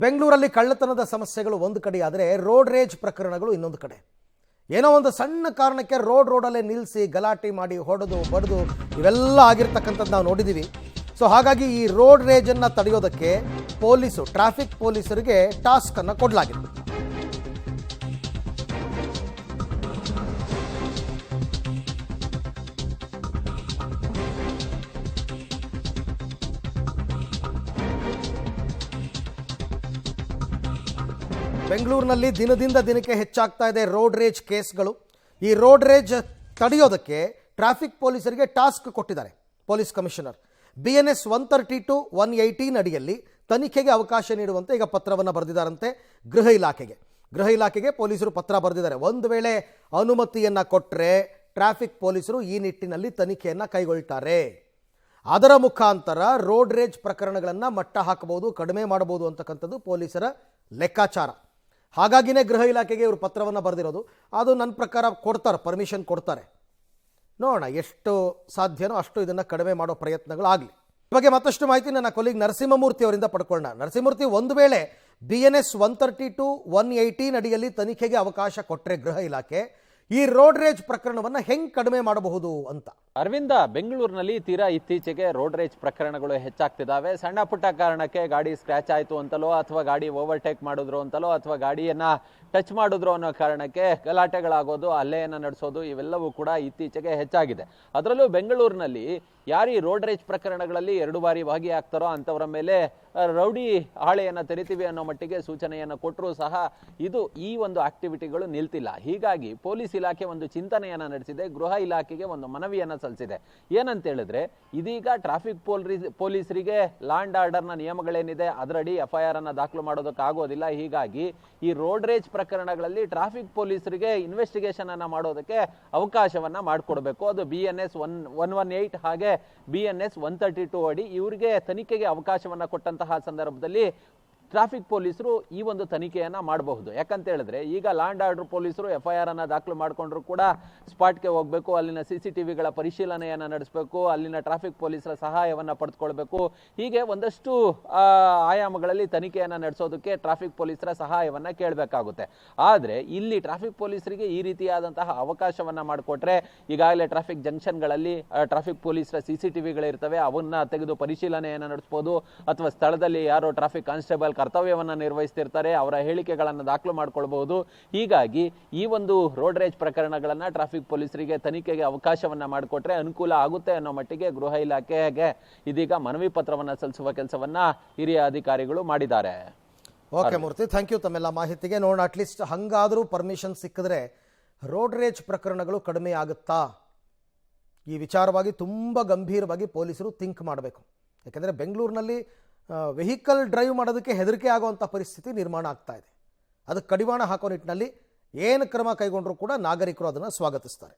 ಬೆಂಗಳೂರಲ್ಲಿ ಕಳ್ಳತನದ ಸಮಸ್ಯೆಗಳು ಒಂದು ಕಡೆ ಆದರೆ ರೋಡ್ ರೇಜ್ ಪ್ರಕರಣಗಳು ಇನ್ನೊಂದು ಕಡೆ. ಏನೋ ಒಂದು ಸಣ್ಣ ಕಾರಣಕ್ಕೆ ರೋಡಲ್ಲೇ ನಿಲ್ಲಿಸಿ ಗಲಾಟೆ ಮಾಡಿ ಹೊಡೆದು ಬಡಿದು ಇವೆಲ್ಲ ಆಗಿರ್ತಕ್ಕಂಥದ್ದು ನಾವು ನೋಡಿದ್ದೀವಿ. ಸೊ ಹಾಗಾಗಿ ಈ ರೋಡ್ ರೇಜನ್ನು ತಡೆಯೋದಕ್ಕೆ ಟ್ರಾಫಿಕ್ ಪೊಲೀಸರಿಗೆ ಟಾಸ್ಕ್ ಅನ್ನು ಕೊಡಲಾಗಿದೆ. ಬೆಂಗಳೂರಿನಲ್ಲಿ ದಿನದಿಂದ ದಿನಕ್ಕೆ ಹೆಚ್ಚಾಗ್ತಾ ಇದೆ ರೋಡ್ ರೇಜ್ ಕೇಸ್ಗಳು. ಈ ರೋಡ್ ರೇಜ್ ತಡೆಯೋದಕ್ಕೆ ಟ್ರಾಫಿಕ್ ಪೊಲೀಸರಿಗೆ ಟಾಸ್ಕ್ ಕೊಟ್ಟಿದ್ದಾರೆ. ಪೊಲೀಸ್ ಕಮಿಷನರ್ BNS 132, 118 ಅಡಿಯಲ್ಲಿ ತನಿಖೆಗೆ ಅವಕಾಶ ನೀಡುವಂತೆ ಈಗ ಪತ್ರವನ್ನು ಬರೆದಿದ್ದಾರಂತೆ ಗೃಹ ಇಲಾಖೆಗೆ ಪೊಲೀಸರು ಪತ್ರ ಬರೆದಿದ್ದಾರೆ. ಒಂದು ವೇಳೆ ಅನುಮತಿಯನ್ನು ಕೊಟ್ಟರೆ ಟ್ರಾಫಿಕ್ ಪೊಲೀಸರು ಈ ನಿಟ್ಟಿನಲ್ಲಿ ತನಿಖೆಯನ್ನು ಕೈಗೊಳ್ತಾರೆ. ಅದರ ಮುಖಾಂತರ ರೋಡ್ ರೇಜ್ ಪ್ರಕರಣಗಳನ್ನು ಮಟ್ಟ ಹಾಕಬಹುದು, ಕಡಿಮೆ ಮಾಡಬಹುದು ಅಂತಕ್ಕಂಥದ್ದು ಪೊಲೀಸರ ಲೆಕ್ಕಾಚಾರ. ಹಾಗಾಗಿನೇ ಗೃಹ ಇಲಾಖೆಗೆ ಇವರು ಪತ್ರವನ್ನು ಬರೆದಿರೋದು. ಅದು ನನ್ನ ಪ್ರಕಾರ ಪರ್ಮಿಷನ್ ಕೊಡ್ತಾರೆ. ನೋಡೋಣ ಎಷ್ಟು ಸಾಧ್ಯನೋ ಅಷ್ಟು ಇದನ್ನು ಕಡಿಮೆ ಮಾಡೋ ಪ್ರಯತ್ನಗಳಾಗಲಿ. ಈ ಬಗ್ಗೆ ಮತ್ತಷ್ಟು ಮಾಹಿತಿ ನನ್ನ ಕೊಲೀಗ್ ನರಸಿಂಹಮೂರ್ತಿ ಅವರಿಂದ ಪಡ್ಕೊಳ್ಳೋಣ. ನರಸಿಂಹಮೂರ್ತಿ, ಒಂದು ವೇಳೆ BNS 132, 118 ಅಡಿಯಲ್ಲಿ ತನಿಖೆಗೆ ಅವಕಾಶ ಕೊಟ್ಟರೆ ಗೃಹ ಇಲಾಖೆ ಈ ರೋಡ್ ರೇಜ್ ಪ್ರಕರಣವನ್ನು ಹೆಂಗೆ ಕಡಿಮೆ ಮಾಡಬಹುದು ಅಂತ. ಅರವಿಂದ, ಬೆಂಗಳೂರಿನಲ್ಲಿ ತೀರಾ ಇತ್ತೀಚೆಗೆ ರೋಡ್ ರೇಜ್ ಪ್ರಕರಣಗಳು ಹೆಚ್ಚಾಗ್ತಿದ್ದಾವೆ. ಸಣ್ಣ ಪುಟ್ಟ ಕಾರಣಕ್ಕೆ ಗಾಡಿ ಸ್ಕ್ರಾಚ್ ಆಯಿತು ಅಂತಲೋ ಅಥವಾ ಗಾಡಿ ಓವರ್ಟೇಕ್ ಮಾಡಿದ್ರು ಅಂತಲೋ ಅಥವಾ ಗಾಡಿಯನ್ನ ಟಚ್ ಮಾಡಿದ್ರು ಅನ್ನೋ ಕಾರಣಕ್ಕೆ ಗಲಾಟೆಗಳಾಗೋದು, ಹಲ್ಲೆಯನ್ನು ನಡೆಸೋದು ಇವೆಲ್ಲವೂ ಕೂಡ ಇತ್ತೀಚೆಗೆ ಹೆಚ್ಚಾಗಿದೆ. ಅದರಲ್ಲೂ ಬೆಂಗಳೂರಿನಲ್ಲಿ ಯಾರು ಈ ರೋಡ್ ರೇಜ್ ಪ್ರಕರಣಗಳಲ್ಲಿ 2 ಬಾರಿ ಭಾಗಿಯಾಗ್ತಾರೋ ಅಂಥವರ ಮೇಲೆ ರೌಡಿ ಹಾಳೆಯನ್ನು ತೆರಿತೀವಿ ಅನ್ನೋ ಮಟ್ಟಿಗೆ ಸೂಚನೆಯನ್ನು ಕೊಟ್ಟರೂ ಸಹ ಈ ಒಂದು ಆಕ್ಟಿವಿಟಿಗಳು ನಿಲ್ತಿಲ್ಲ. ಹೀಗಾಗಿ ಪೊಲೀಸ್ ಇಲಾಖೆ ಒಂದು ಚಿಂತನೆಯನ್ನು ನಡೆಸಿದೆ, ಗೃಹ ಇಲಾಖೆಗೆ ಒಂದು ಮನವಿಯನ್ನು ಸಲ್ಲಿಸಿದೆ. ಏನಂತ ಹೇಳಿದ್ರೆ, ಇದೀಗ ಟ್ರಾಫಿಕ್ ಪೊಲೀಸರಿಗೆ ಲಾ ಅಂಡ್ ಆರ್ಡರ್ನ ನಿಯಮಗಳೇನಿದೆ ಅದರಡಿ FIR ಅನ್ನು ದಾಖಲು ಮಾಡೋದಕ್ಕಾಗೋದಿಲ್ಲ. ಹೀಗಾಗಿ ಈ ರೋಡ್ ರೇಜ್ ಪ್ರಕರಣಗಳಲ್ಲಿ ಟ್ರಾಫಿಕ್ ಪೊಲೀಸರಿಗೆ ಇನ್ವೆಸ್ಟಿಗೇಷನ್ ಅನ್ನ ಮಾಡೋದಕ್ಕೆ ಅವಕಾಶವನ್ನ ಮಾಡಿಕೊಡ್ಬೇಕು. ಅದು BNS 118 ಹಾಗೆ BNS 132 ಅಡಿ ಇವರಿಗೆ ತನಿಖೆಗೆ ಅವಕಾಶವನ್ನ ಕೊಟ್ಟಂತಹ ಸಂದರ್ಭದಲ್ಲಿ ಟ್ರಾಫಿಕ್ ಪೊಲೀಸರು ಈ ಒಂದು ತನಿಖೆಯನ್ನ ಮಾಡಬಹುದು. ಯಾಕಂತ ಹೇಳಿದ್ರೆ, ಈಗ ಲಾ ಅಂಡ್ ಆರ್ಡರ್ ಪೊಲೀಸರು FIR ಅನ್ನ ದಾಖಲು ಮಾಡಿಕೊಂಡ್ರು ಕೂಡ ಸ್ಪಾಟ್ಗೆ ಹೋಗ್ಬೇಕು, ಅಲ್ಲಿನ CCTVಗಳ ಪರಿಶೀಲನೆಯನ್ನ ನಡೆಸಬೇಕು, ಅಲ್ಲಿನ ಟ್ರಾಫಿಕ್ ಪೊಲೀಸರ ಸಹಾಯವನ್ನ ಪಡೆದುಕೊಳ್ಬೇಕು. ಹೀಗೆ ಒಂದಷ್ಟು ಆಯಾಮಗಳಲ್ಲಿ ತನಿಖೆಯನ್ನ ನಡೆಸೋದಕ್ಕೆ ಟ್ರಾಫಿಕ್ ಪೊಲೀಸರ ಸಹಾಯವನ್ನ ಕೇಳಬೇಕಾಗುತ್ತೆ. ಆದ್ರೆ ಇಲ್ಲಿ ಟ್ರಾಫಿಕ್ ಪೊಲೀಸರಿಗೆ ಈ ರೀತಿಯಾದಂತಹ ಅವಕಾಶವನ್ನ ಮಾಡಿಕೊಟ್ರೆ, ಈಗಾಗಲೇ ಟ್ರಾಫಿಕ್ ಜಂಕ್ಷನ್ಗಳಲ್ಲಿ ಟ್ರಾಫಿಕ್ ಪೊಲೀಸರ CCTVಗಳಿರ್ತವೆ, ಅವನ್ನ ತೆಗೆದು ಪರಿಶೀಲನೆಯನ್ನ ನಡೆಸಬಹುದು. ಅಥವಾ ಸ್ಥಳದಲ್ಲಿ ಯಾರೋ ಟ್ರಾಫಿಕ್ ಕಾನ್ಸ್ಟೇಬಲ್ ಕರ್ತವ್ಯವನ್ನ ನಿರ್ವಹಿಸ್ತಿರ್ತಾರೆ, ಅವರ ಹೇಳಿಕೆಗಳನ್ನು ದಾಖಲು ಮಾಡಿಕೊಳ್ಳಬಹುದು. ಹೀಗಾಗಿ ಈ ಒಂದು ರೋಡ್ ರೇಜ್ ಪ್ರಕರಣಗಳನ್ನ ಟ್ರಾಫಿಕ್ ಪೊಲೀಸರಿಗೆ ತನಿಖೆಗೆ ಅವಕಾಶವನ್ನ ಮಾಡಿಕೊಟ್ರೆ ಅನುಕೂಲ ಆಗುತ್ತೆ ಅನ್ನೋ ಮಟ್ಟಿಗೆ ಗೃಹ ಇಲಾಖೆಗೆ ಇದೀಗ ಮನವಿ ಪತ್ರವನ್ನ ಸಲ್ಲಿಸುವ ಕೆಲಸವನ್ನ ಹಿರಿಯ ಅಧಿಕಾರಿಗಳು ಮಾಡಿದ್ದಾರೆ. ಓಕೆ ಮೂರ್ತಿ, ಥ್ಯಾಂಕ್ ಯು ತಮ್ಮೆಲ್ಲ ಮಾಹಿತಿಗೆ. ನೋಡೋಣ, ಅಟ್ಲೀಸ್ಟ್ ಹಂಗಾದರೂ ಪರ್ಮಿಷನ್ ಸಿಕ್ಕಿದ್ರೆ ರೋಡ್ ರೇಜ್ ಪ್ರಕರಣಗಳು ಕಡಿಮೆ ಆಗುತ್ತಾ, ಈ ವಿಚಾರವಾಗಿ ತುಂಬ ಗಂಭೀರವಾಗಿ ಪೊಲೀಸರು ಥಿಂಕ್ ಮಾಡಬೇಕು. ಯಾಕೆಂದರೆ ಬೆಂಗಳೂರಿನಲ್ಲಿ ವೆಹಿಕಲ್ ಡ್ರೈವ್ ಮಾಡೋದಕ್ಕೆ ಹೆದರಿಕೆ ಆಗುವಂಥ ಪರಿಸ್ಥಿತಿ ನಿರ್ಮಾಣ ಆಗ್ತಾ ಇದೆ. ಅದಕ್ಕೆ ಕಡಿವಾಣ ಹಾಕೋ ನಿಟ್ಟಿನಲ್ಲಿ ಏನು ಕ್ರಮ ಕೈಗೊಂಡರೂ ಕೂಡ ನಾಗರಿಕರು ಅದನ್ನು ಸ್ವಾಗತಿಸ್ತಾರೆ.